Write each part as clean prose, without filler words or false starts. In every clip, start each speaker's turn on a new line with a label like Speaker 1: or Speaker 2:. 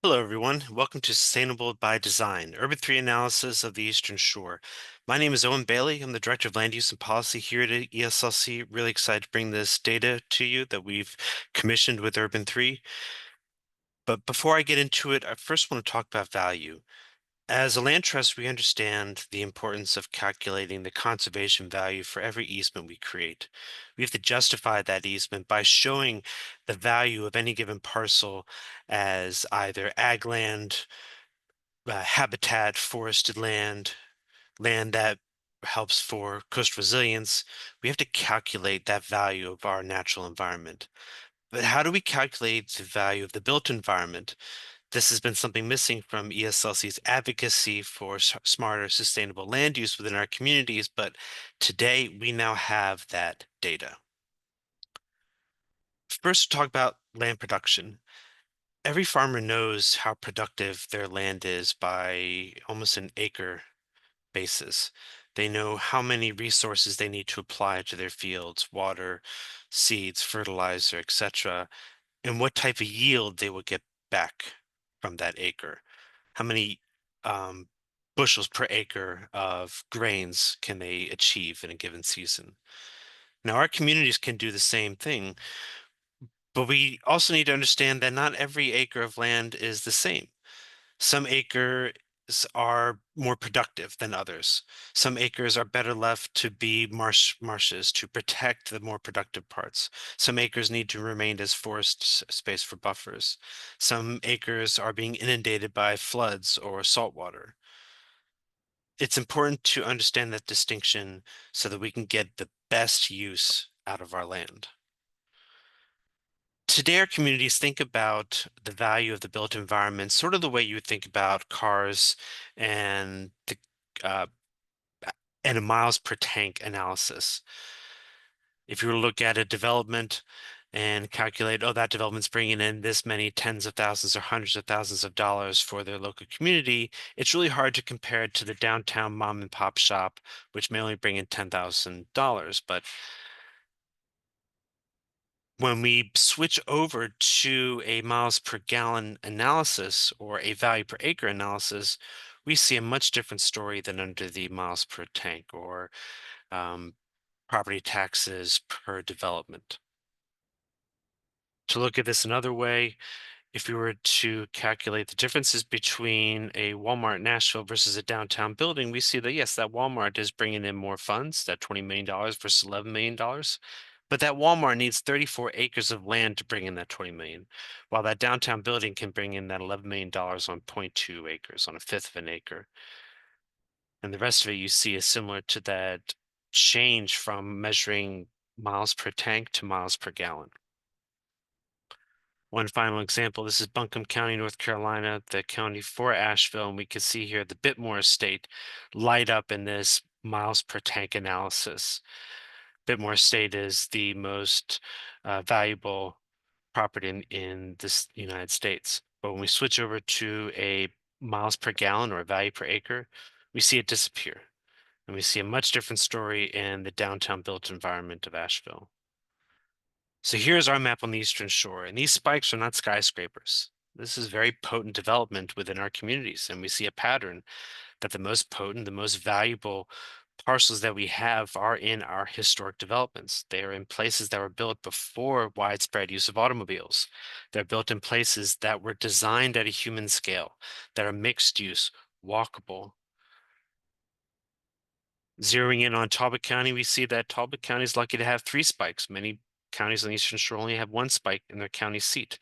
Speaker 1: Hello, everyone. Welcome to Sustainable by Design, Urban3 analysis of the Eastern Shore. My name is Owen Bailey. I'm the Director of Land Use and Policy here at ESLC. Really excited to bring this data to you that we've commissioned with Urban3. But before I get into it, I first want to talk about value. As a land trust, we understand the importance of calculating the conservation value for every easement we create. We have to justify that easement by showing the value of any given parcel as either ag land, habitat, forested land, land that helps for coastal resilience. We have to calculate that value of our natural environment. But how do we calculate the value of the built environment? This has been something missing from ESLC's advocacy for smarter, sustainable land use within our communities, but today we now have that data. First, talk about land production. Every farmer knows how productive their land is by almost an acre basis. They know how many resources they need to apply to their fields, water, seeds, fertilizer, etc., and what type of yield they will get back from that acre. How many um, bushels per acre of grains can they achieve in a given season? Now, our communities can do the same thing, but we also need to understand that not every acre of land is the same. Some acres are more productive than others. Some acres are better left to be marshes to protect the more productive parts. Some acres need to remain as forest space for buffers. Some acres are being inundated by floods or saltwater. It's important to understand that distinction so that we can get the best use out of our land. Today, our communities think about the value of the built environment sort of the way you would think about cars and the uh, and a miles per tank analysis. If you were to look at a development and calculate, oh, that development's bringing in this many tens of thousands or hundreds of thousands of dollars for their local community, it's really hard to compare it to the downtown mom and pop shop, which may only bring in $10,000. But when we switch over to a miles per gallon analysis or a value per acre analysis, we see a much different story than under the miles per tank or um, property taxes per development. To look at this another way, if we were to calculate the differences between a Walmart in Nashville versus a downtown building, we see that yes, that Walmart is bringing in more funds, that $20 million versus $11 million. But that Walmart needs 34 acres of land to bring in that 20 million, while that downtown building can bring in that $11 million on 0.2 acres, on a fifth of an acre. And the rest of it you see is similar to that change from measuring miles per tank to miles per gallon. One final example, this is Buncombe County, North Carolina, the county for Asheville, and we can see here the Bitmore Estate light up in this miles per tank analysis. Bitmore Estate is the most valuable property in this United States. But when we switch over to a miles per gallon or a value per acre, we see it disappear. And we see a much different story in the downtown built environment of Asheville. So here's our map on the Eastern Shore, and these spikes are not skyscrapers. This is very potent development within our communities, and we see a pattern that the most potent, the most valuable parcels that we have are in our historic developments. They are in places that were built before widespread use of automobiles. They're built in places that were designed at a human scale, that are mixed use, walkable. Zeroing in on Talbot County, we see that Talbot County is lucky to have 3 spikes. Many counties on the Eastern Shore only have 1 spike in their county seat.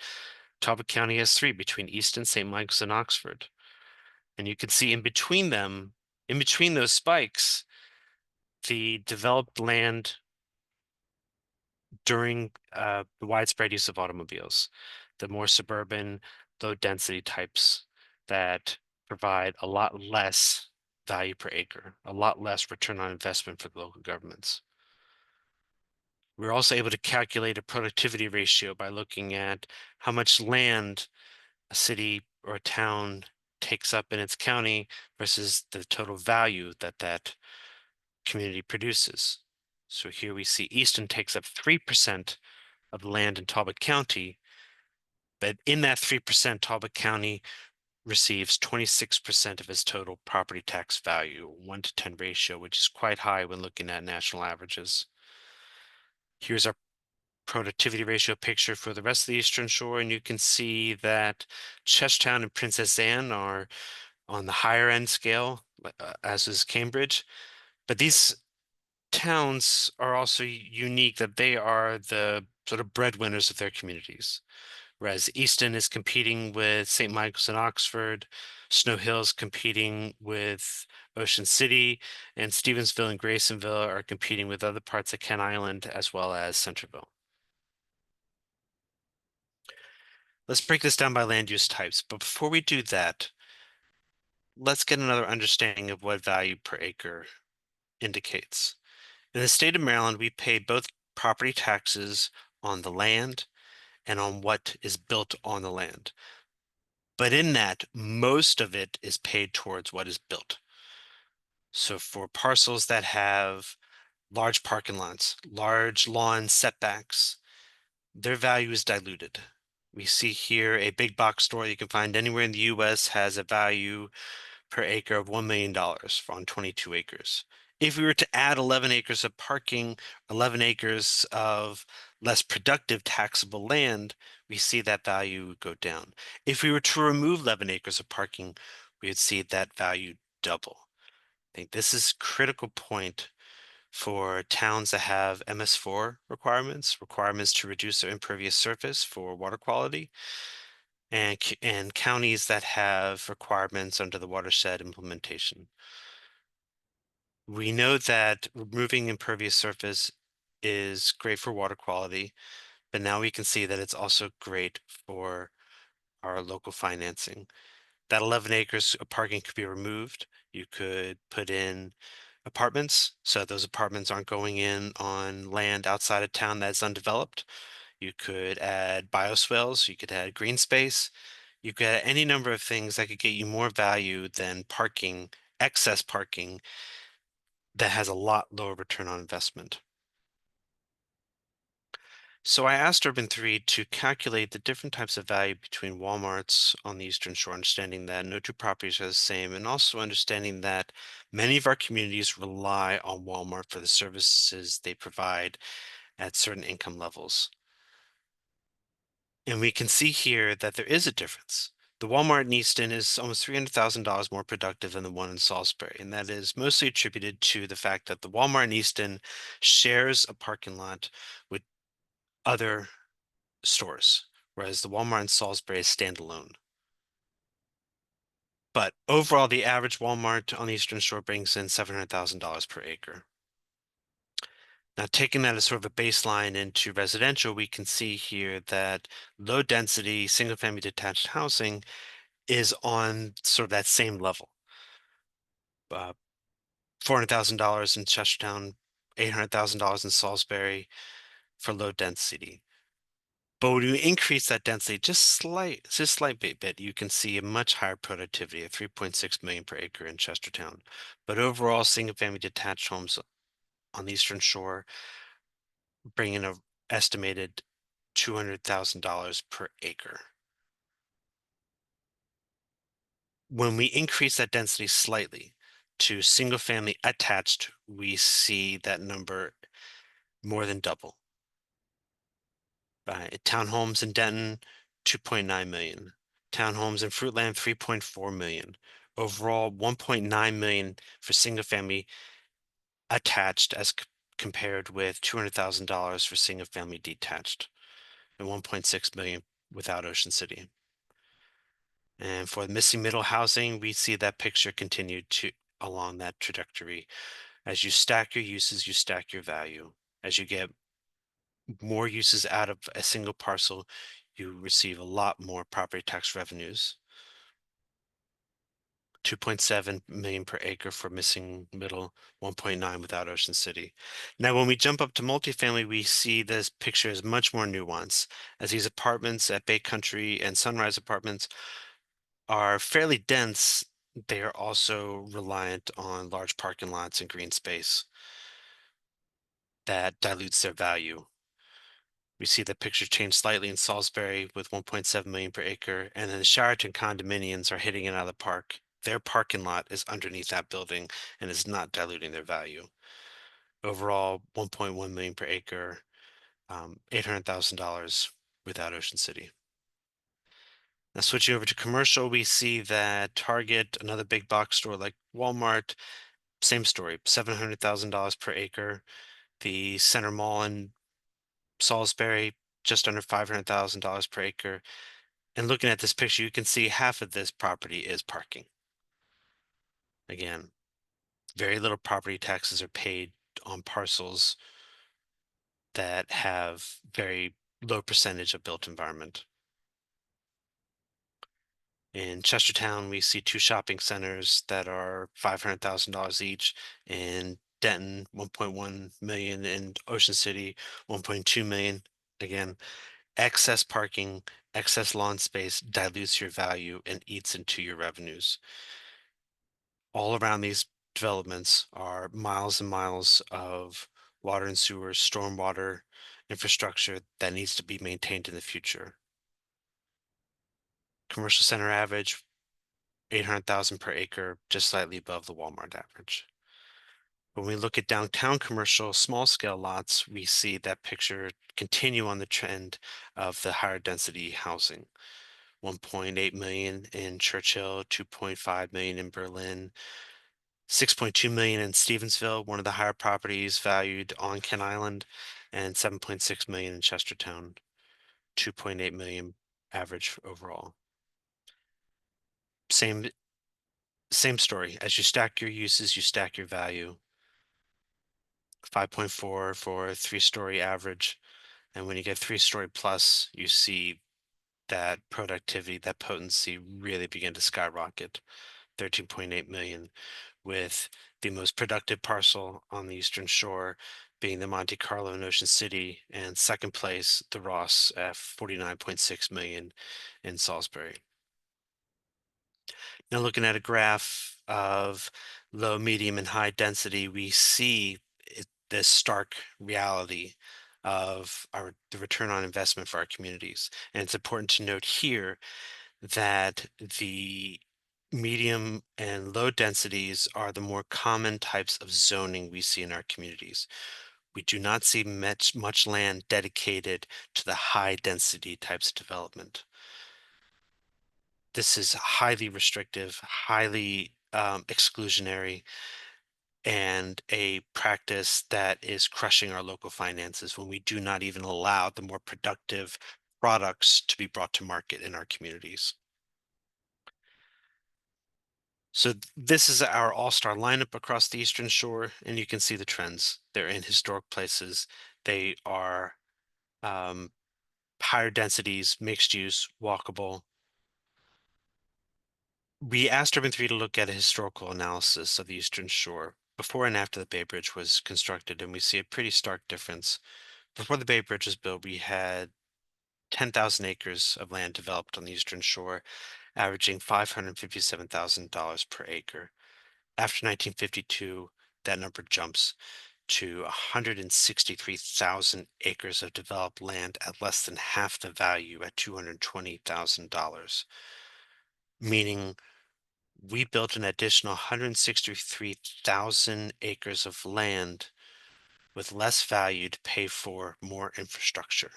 Speaker 1: Talbot County has 3 between Easton, St. Michael's, and Oxford. And you can see in between them, in between those spikes, the developed land during the widespread use of automobiles, the more suburban, low density types that provide a lot less value per acre, a lot less return on investment for the local governments. We're also able to calculate a productivity ratio by looking at how much land a city or a town takes up in its county versus the total value that that community produces. So here we see Easton takes up 3% of the land in Talbot County, But in that 3%, Talbot County receives 26% of its total property tax value, 1 to 10 ratio, which is quite high when looking at national averages. Here's our productivity ratio picture for the rest of the Eastern Shore, and you can see that Chestertown and Princess Anne are on the higher end scale, as is Cambridge. But these towns are also unique that they are the sort of breadwinners of their communities. Whereas Easton is competing with St. Michael's and Oxford, Snow Hill's competing with Ocean City, and Stevensville and Graysonville are competing with other parts of Kent Island as well as Centerville. Let's break this down by land use types, but before we do that, let's get another understanding of what value per acre indicates. In the state of Maryland, we pay both property taxes on the land and on what is built on the land. But in that, most of it is paid towards what is built. So for parcels that have large parking lots, large lawn setbacks, their value is diluted. We see here a big box store you can find anywhere in the US has a value per acre of $1 million on 22 acres. If we were to add 11 acres of parking, 11 acres of less productive taxable land, we see that value go down. If we were to remove 11 acres of parking, we would see that value double. I think this is a critical point for towns that have MS4 requirements to reduce their impervious surface for water quality, and counties that have requirements under the watershed implementation. We know that removing impervious surface is great for water quality, but now we can see that it's also great for our local financing. That 11 acres of parking could be removed. You could put in apartments, so those apartments aren't going in on land outside of town that's undeveloped. You could add bioswales, you could add green space, you could add any number of things that could get you more value than parking, excess parking that has a lot lower return on investment. So I asked Urban3 to calculate the different types of value between Walmarts on the Eastern Shore, understanding that no two properties are the same, and also understanding that many of our communities rely on Walmart for the services they provide at certain income levels. And we can see here that there is a difference. The Walmart in Easton is almost $300,000 more productive than the one in Salisbury, and that is mostly attributed to the fact that the Walmart in Easton shares a parking lot with other stores, whereas the Walmart in Salisbury is standalone. But overall, the average Walmart on the Eastern Shore brings in $700,000 per acre. Now, taking that as sort of a baseline into residential, we can see here that low density, single family detached housing is on sort of that same level. $400,000 in Chestertown, $800,000 in Salisbury for low density. But when you increase that density just slight bit, you can see a much higher productivity at 3.6 million per acre in Chestertown. But overall, single family detached homes on the Eastern Shore bring in an estimated $200,000 per acre. When we increase that density slightly to single family attached, we see that number more than double. Townhomes in Denton, 2.9 million. Townhomes in Fruitland, 3.4 million. Overall, 1.9 million for single family attached as compared with $200,000 for single family detached and 1.6 million without Ocean City. And for the missing middle housing, we see that picture continue to along that trajectory. As you stack your uses, you stack your value. As you get more uses out of a single parcel, you receive a lot more property tax revenues. 2.7 million per acre for missing middle, 1.9 without Ocean City. Now, when we jump up to multifamily, we see this picture is much more nuanced, as these apartments at Bay Country and Sunrise Apartments are fairly dense. They are also reliant on large parking lots and green space that dilutes their value. We see the picture change slightly in Salisbury with 1.7 million per acre, and then the Sheraton condominiums are hitting it out of the park. Their parking lot is underneath that building and is not diluting their value. Overall, 1.1 million per acre, $800,000 without Ocean City. Now, switching over to commercial, we see that Target, another big box store like Walmart, same story, $700,000 per acre. The Center Mall in Salisbury, just under $500,000 per acre. And looking at this picture, you can see half of this property is parking. Again, very little property taxes are paid on parcels that have very low percentage of built environment. In Chestertown, we see two shopping centers that are $500,000 each. In Denton, 1.1 million. In Ocean City, 1.2 million. Again, excess parking, excess lawn space dilutes your value and eats into your revenues. All around these developments are miles and miles of water and sewer, stormwater infrastructure that needs to be maintained in the future. Commercial center average, 800,000 per acre, just slightly above the Walmart average. When we look at downtown commercial small scale lots, we see that picture continue on the trend of the higher density housing. 1.8 million in Churchill, 2.5 million in Berlin, 6.2 million in Stevensville, one of the higher properties valued on Kent Island, and 7.6 million in Chestertown, 2.8 million average overall. Same story. As you stack your uses, you stack your value. 5.4 for 3-story average. And when you get 3-story plus, you see that productivity, that potency really begin to skyrocket. 13.8 million, with the most productive parcel on the Eastern Shore being the Monte Carlo in Ocean City, and second place, the Ross at 49.6 million in Salisbury. Now looking at a graph of low, medium, and high density, we see this stark reality of the return on investment for our communities. And it's important to note here that the medium and low densities are the more common types of zoning we see in our communities. We do not see much land dedicated to the high density types of development. This is highly restrictive, highly exclusionary, and a practice that is crushing our local finances when we do not even allow the more productive products to be brought to market in our communities. So this is our all-star lineup across the Eastern Shore, and you can see the trends. They're in historic places. They are higher densities, mixed use, walkable. We asked Urban3 to look at a historical analysis of the Eastern Shore before and after the Bay Bridge was constructed, and we see a pretty stark difference. Before the Bay Bridge was built, we had 10,000 acres of land developed on the Eastern Shore, averaging $557,000 per acre. After 1952, that number jumps to 163,000 acres of developed land at less than half the value at $220,000, meaning we built an additional 163,000 acres of land with less value to pay for more infrastructure,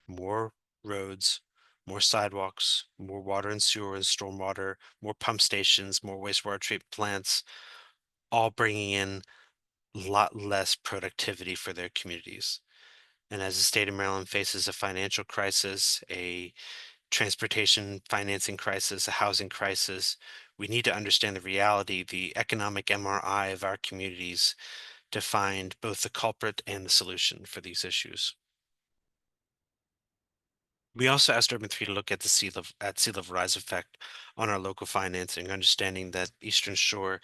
Speaker 1: more roads, more sidewalks, more water and sewer and stormwater, more pump stations, more wastewater treatment plants, all bringing in a lot less productivity for their communities. And as the state of Maryland faces a financial crisis, a transportation financing crisis, a housing crisis, we need to understand the reality, the economic MRI of our communities to find both the culprit and the solution for these issues. We also asked Urban3 to look at the sea level rise effect on our local financing, understanding that Eastern Shore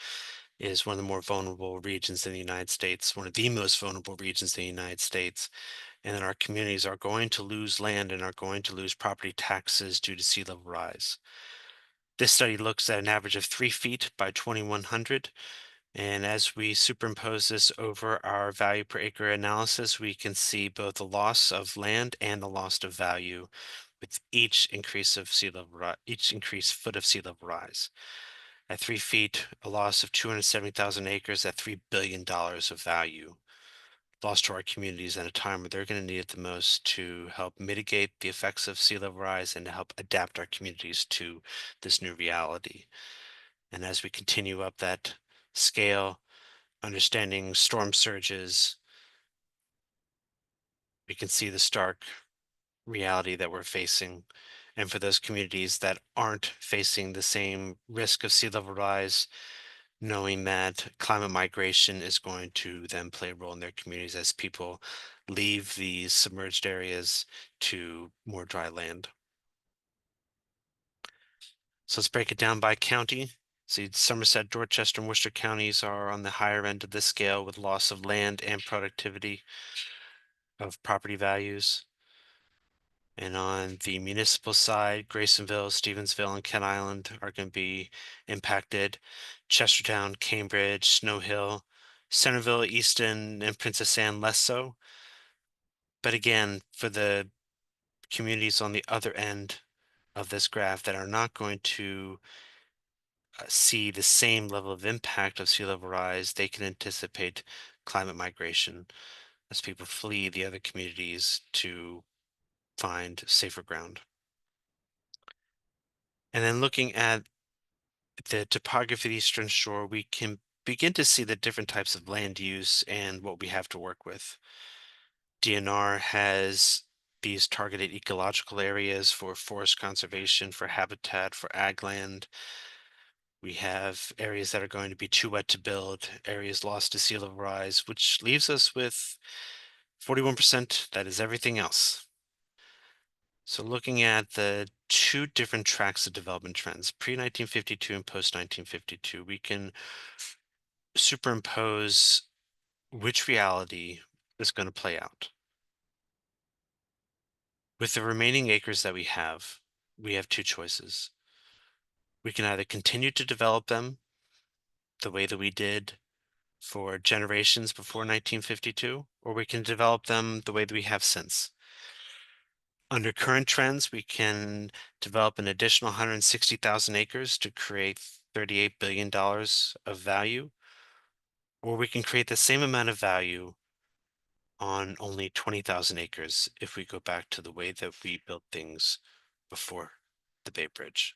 Speaker 1: is one of the more vulnerable regions in the United States, one of the most vulnerable regions in the United States, and that our communities are going to lose land and are going to lose property taxes due to sea level rise. This study looks at an average of 3 feet by 2100, And as we superimpose this over our value per acre analysis, we can see both the loss of land and the loss of value with each increase of sea level each increased foot of sea level rise. At 3 feet, a loss of 270,000 acres at $3 billion of value lost to our communities at a time where they're going to need it the most to help mitigate the effects of sea level rise and to help adapt our communities to this new reality. And as we continue up that scale, understanding storm surges, we can see the stark reality that we're facing. And for those communities that aren't facing the same risk of sea level rise, knowing that climate migration is going to then play a role in their communities as people leave these submerged areas to more dry land. So let's break it down by county. See, Somerset, Dorchester, and Worcester counties are on the higher end of this scale with loss of land and productivity of property values. And on the municipal side, Graysonville, Stevensville, and Kent Island are going to be impacted. Chestertown, Cambridge, Snow Hill, Centerville, Easton, and Princess Anne less so. But again, for the communities on the other end of this graph that are not going to see the same level of impact of sea level rise, they can anticipate climate migration as people flee the other communities to find safer ground. And then looking at the topography of the Eastern Shore, we can begin to see the different types of land use and what we have to work with. DNR has these targeted ecological areas for forest conservation, for habitat, for ag land. We have areas that are going to be too wet to build, areas lost to sea level rise, which leaves us with 41%, that is everything else. So looking at the two different tracks of development trends, pre-1952 and post-1952, we can superimpose which reality is going to play out. With the remaining acres that we have two choices. We can either continue to develop them the way that we did for generations before 1952, or we can develop them the way that we have since. Under current trends, we can develop an additional 160,000 acres to create $38 billion of value, or we can create the same amount of value on only 20,000 acres if we go back to the way that we built things before the Bay Bridge.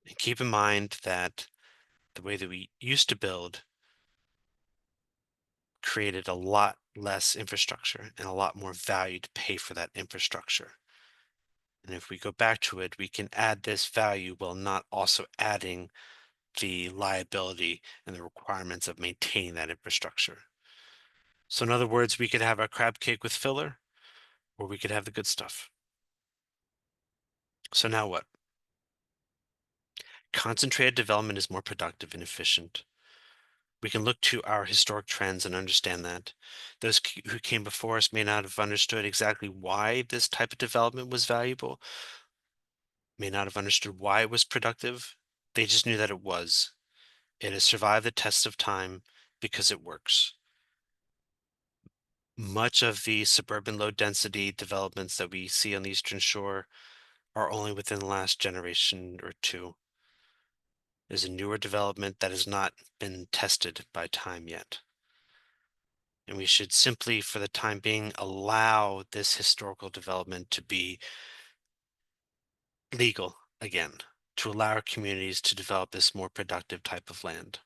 Speaker 1: And keep in mind that the way that we used to build created a lot less infrastructure and a lot more value to pay for that infrastructure. And if we go back to it, we can add this value while not also adding the liability and the requirements of maintaining that infrastructure. So in other words, we could have our crab cake with filler, or we could have the good stuff. So now what? Concentrated development is more productive and efficient. We can look to our historic trends and understand that. Those who came before us may not have understood exactly why this type of development was valuable, may not have understood why it was productive. They just knew that it was. It has survived the test of time because it works. Much of the suburban low density developments that we see on the Eastern Shore are only within the last generation or two. There's a newer development that has not been tested by time yet. And we should simply, for the time being, allow this historical development to be legal again, to allow our communities to develop this more productive type of land.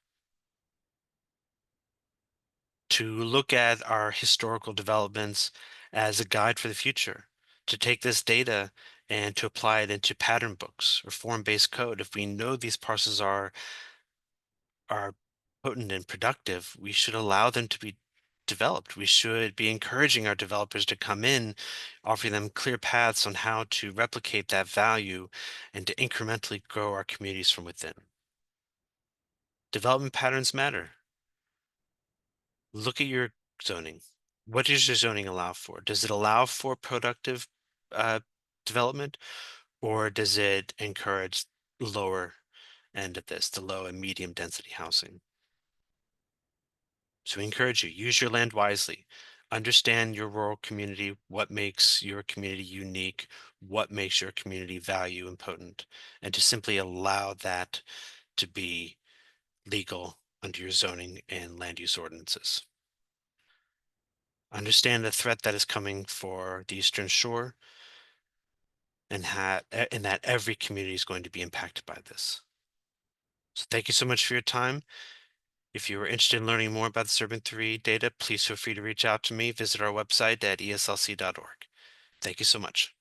Speaker 1: To look at our historical developments as a guide for the future, to take this data and to apply it into pattern books or form-based code. If we know these parcels are potent and productive, we should allow them to be developed. We should be encouraging our developers to come in, offering them clear paths on how to replicate that value and to incrementally grow our communities from within. Development patterns matter. Look at your zoning. What does your zoning allow for? Does it allow for productive development, or does it encourage lower end of this, the low and medium density housing. So we encourage you, use your land wisely. Understand your rural community, what makes your community unique, what makes your community value and potent, and to simply allow that to be legal under your zoning and land use ordinances. Understand the threat that is coming for the Eastern Shore and that every community is going to be impacted by this. So thank you so much for your time. If you are interested in learning more about the Urban3 data, please feel free to reach out to me. Visit our website at eslc.org. Thank you so much.